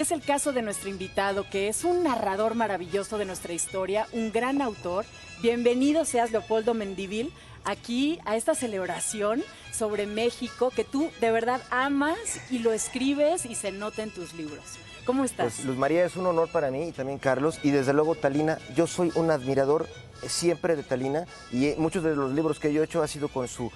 Es el caso de nuestro invitado, que es un narrador maravilloso de nuestra historia, un gran autor. Bienvenido seas, Leopoldo Mendívil, aquí a esta celebración sobre México, que tú de verdad amas y lo escribes y se nota en tus libros. ¿Cómo estás? Pues Luz María, es un honor para mí y también Carlos, y desde luego Thalina. Yo soy un admirador siempre de Thalina y muchos de los libros que yo he hecho ha sido con su...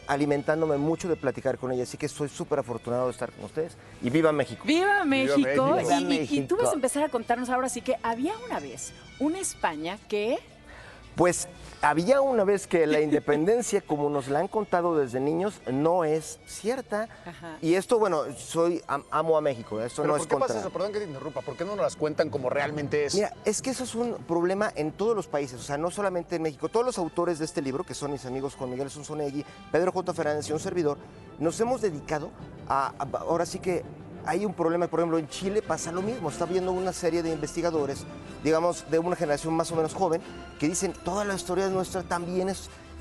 alimentándome mucho de platicar con ella, así que estoy súper afortunado de estar con ustedes. Y ¡viva México! ¡Viva México! Viva Y tú vas a empezar a contarnos ahora sí que había una vez una España que... Pues había una vez que la independencia, como nos la han contado desde niños, no es cierta. Ajá. Y esto, bueno, amo a México, esto ¿Pero no por es qué contra... pasa eso? Perdón que te interrumpa. ¿Por qué no nos las cuentan como realmente es? Mira, es que eso es un problema en todos los países, o sea, no solamente en México. Todos los autores de este libro, que son mis amigos Juan Miguel Zunzunegui, Pedro J. Fernández y un servidor, nos hemos dedicado ahora sí que hay un problema. Por ejemplo, en Chile pasa lo mismo. Está viendo una serie de investigadores, digamos, de una generación más o menos joven, que dicen, toda la historia nuestra también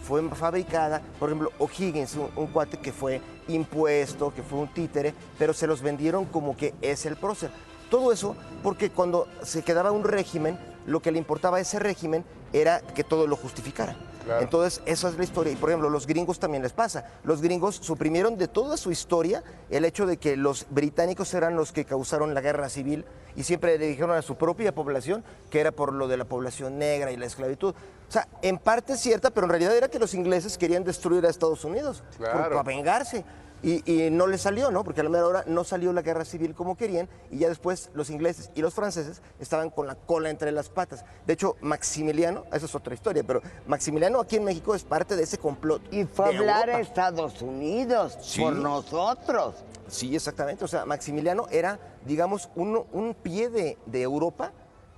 fue fabricada. Por ejemplo, O'Higgins, un cuate que fue impuesto, que fue un títere, pero se los vendieron como que es el prócer. Todo eso porque cuando se quedaba un régimen, lo que le importaba a ese régimen era que todo lo justificara. Claro. Entonces, esa es la historia. Y, por ejemplo, los gringos también les pasa. Los gringos suprimieron de toda su historia el hecho de que los británicos eran los que causaron la guerra civil y siempre le dijeron a su propia población que era por lo de la población negra y la esclavitud. O sea, en parte es cierta, pero en realidad era que los ingleses querían destruir a Estados Unidos para vengarse. Y no les salió, ¿no? Porque a la mera hora no salió la guerra civil como querían y ya después los ingleses y los franceses estaban con la cola entre las patas. De hecho, Maximiliano, esa es otra historia, pero Maximiliano aquí en México es parte de ese complot. Y fue a hablar a Estados Unidos por nosotros. Sí, exactamente. O sea, Maximiliano era, digamos, un pie de Europa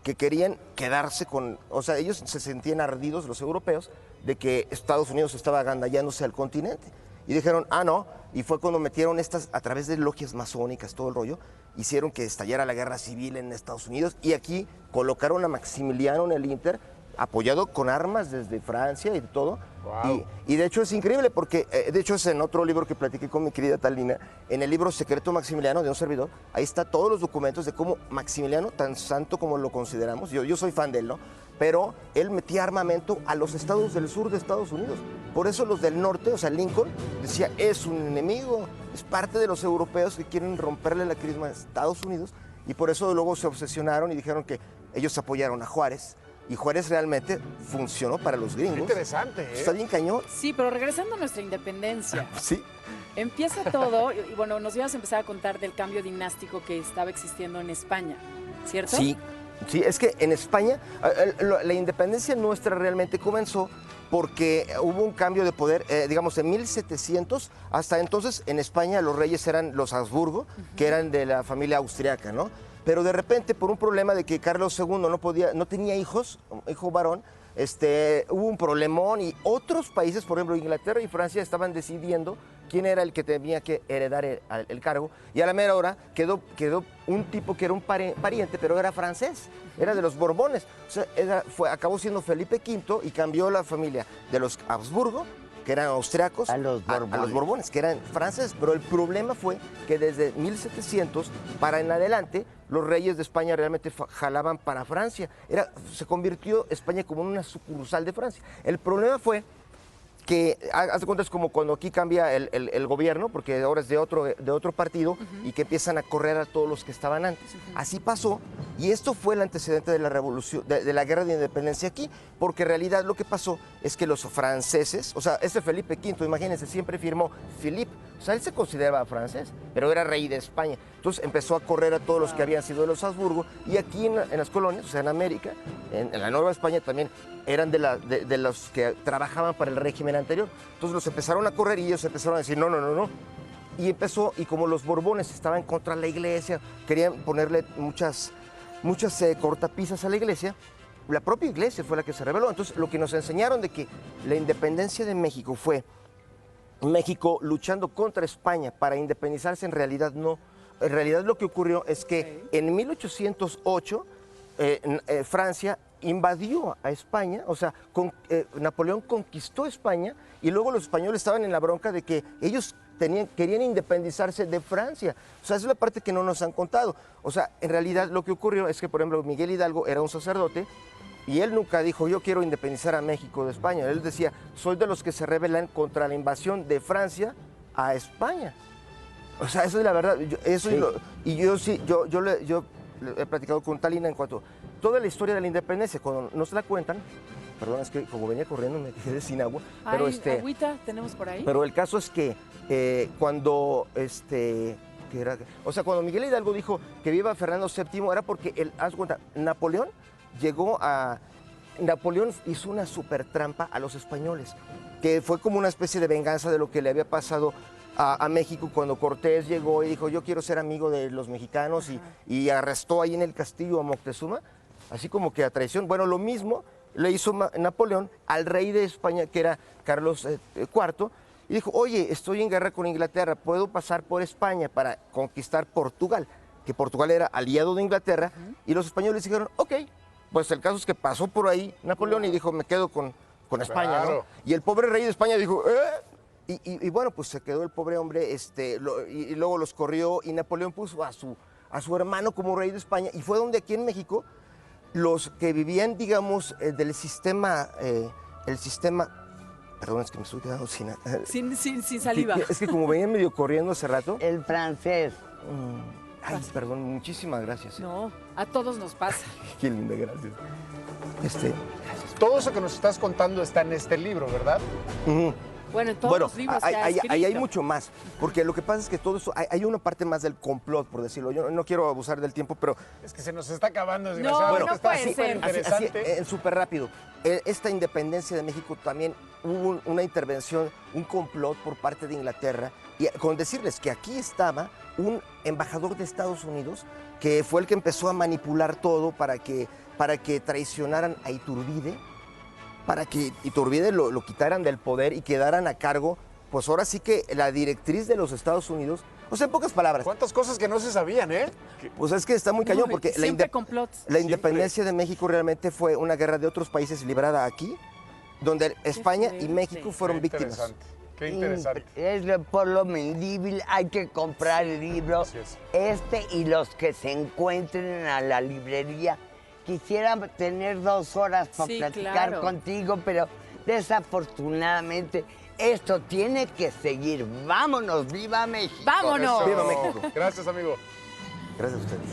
que querían quedarse con... O sea, ellos se sentían ardidos, los europeos, de que Estados Unidos estaba agandallándose al continente. Y dijeron, no, y fue cuando metieron estas, a través de logias masónicas, todo el rollo, hicieron que estallara la guerra civil en Estados Unidos y aquí colocaron a Maximiliano en el Inter, apoyado con armas desde Francia y todo. Wow. Y de hecho es increíble porque, de hecho es en otro libro que platiqué con mi querida Thalina, en el libro Secreto Maximiliano de un servidor, ahí está todos los documentos de cómo Maximiliano, tan santo como lo consideramos, yo soy fan de él, ¿no? Pero él metía armamento a los estados del sur de Estados Unidos. Por eso los del norte, o sea, Lincoln, decía, es un enemigo, es parte de los europeos que quieren romperle la crisma a Estados Unidos, y por eso luego se obsesionaron y dijeron que ellos apoyaron a Juárez, y Juárez realmente funcionó para los gringos. Qué interesante, ¿eh? Está bien cañón. Sí, pero regresando a nuestra independencia. Sí. Empieza todo, y bueno, nos ibas a empezar a contar del cambio dinástico que estaba existiendo en España, ¿cierto? Sí. Sí, es que en España la independencia nuestra realmente comenzó porque hubo un cambio de poder, digamos, en 1700, hasta entonces en España los reyes eran los Habsburgo, que eran de la familia austriaca, ¿no? Pero de repente, por un problema de que Carlos II no tenía hijos, hijo varón, hubo un problemón y otros países, por ejemplo Inglaterra y Francia, estaban decidiendo quién era el que tenía que heredar el cargo, y a la mera hora quedó un tipo que era un pariente, pero era francés, era de los Borbones. O sea, acabó siendo Felipe V y cambió la familia de los Habsburgo, que eran austriacos, a los Borbones, que eran franceses. Pero el problema fue que desde 1700 para en adelante, los reyes de España realmente jalaban para Francia. Se convirtió España como una sucursal de Francia. El problema fue que, haz de cuenta, es como cuando aquí cambia el gobierno, porque ahora es de otro partido, y que empiezan a correr a todos los que estaban antes. Así pasó, y esto fue el antecedente de la revolución, de la guerra de independencia aquí, porque en realidad lo que pasó es que los franceses, o sea, Felipe V, imagínense, siempre firmó Philippe, o sea, él se consideraba francés, pero era rey de España. Entonces empezó a correr a todos los que habían sido de los Habsburgo, y aquí en las colonias, o sea, en América, en la Nueva España también, eran de los que trabajaban para el régimen anterior. Entonces los empezaron a correr y ellos empezaron a decir, no. Y como los Borbones estaban contra la iglesia, querían ponerle muchas cortapisas a la iglesia, la propia iglesia fue la que se rebeló. Entonces lo que nos enseñaron de que la independencia de México fue México luchando contra España para independizarse, en realidad no. En realidad lo que ocurrió es que en 1808 Francia invadió a España, o sea, Napoleón conquistó España y luego los españoles estaban en la bronca de que ellos querían independizarse de Francia. O sea, esa es la parte que no nos han contado. O sea, en realidad lo que ocurrió es que, por ejemplo, Miguel Hidalgo era un sacerdote y él nunca dijo, yo quiero independizar a México de España. Él decía, soy de los que se rebelan contra la invasión de Francia a España. O sea, eso es la verdad. Yo he platicado con Talina en cuanto a toda la historia de la independencia, cuando no se la cuentan, perdón, es que como venía corriendo me quedé sin agua, pero agüita tenemos por ahí. Pero el caso es que cuando cuando Miguel Hidalgo dijo que viva Fernando VII era porque haz cuenta, Napoleón hizo una super trampa a los españoles, que fue como una especie de venganza de lo que le había pasado a México cuando Cortés llegó y dijo, yo quiero ser amigo de los mexicanos y arrestó ahí en el castillo a Moctezuma, así como que a traición. Bueno, lo mismo le hizo Napoleón al rey de España, que era Carlos IV, y dijo, oye, estoy en guerra con Inglaterra, puedo pasar por España para conquistar Portugal, que Portugal era aliado de Inglaterra, y los españoles dijeron, ok, pues el caso es que pasó por ahí Napoleón y dijo, me quedo con España, Claro. ¿no? Y el pobre rey de España dijo, Y bueno, pues se quedó el pobre hombre, y luego los corrió, y Napoleón puso a su hermano como rey de España, y fue donde aquí en México los que vivían, digamos, del sistema, perdón, es que me estoy quedando Sin saliva. Es que como venía medio corriendo hace rato. El francés. Ay, perdón, muchísimas gracias. No, a todos nos pasa. Qué linda, gracias. Todo eso que nos estás contando está en este libro, ¿verdad? Bueno, en todos los libros que ha escrito. Ahí hay mucho más, porque lo que pasa es que todo eso, hay una parte más del complot, por decirlo. Yo no quiero abusar del tiempo, pero Es que se nos está acabando, No, desgraciadamente. no Está puede súper ser. interesante. súper rápido. Esta independencia de México también hubo una intervención, un complot por parte de Inglaterra, y con decirles que aquí estaba un embajador de Estados Unidos que fue el que empezó a manipular todo para que traicionaran a Iturbide, para que Iturbide lo quitaran del poder y quedaran a cargo, pues ahora sí que la directriz de los Estados Unidos, o sea, en pocas palabras, ¿Cuántas cosas que no se sabían, eh? pues es que está muy cañón, porque Siempre complots. la independencia de México realmente fue una guerra de otros países librada aquí, donde España y fuerte. México fueron Qué víctimas. interesante. Qué interesante. Es Leopoldo Mendívil, hay que comprar el libro. Así es. Y los que se encuentren a la librería. Quisiera tener 2 horas para Sí, platicar claro. contigo, pero desafortunadamente esto tiene que seguir. ¡Vámonos! ¡Viva México! ¡Vámonos! ¡Viva México! Gracias, amigo. Gracias a ustedes.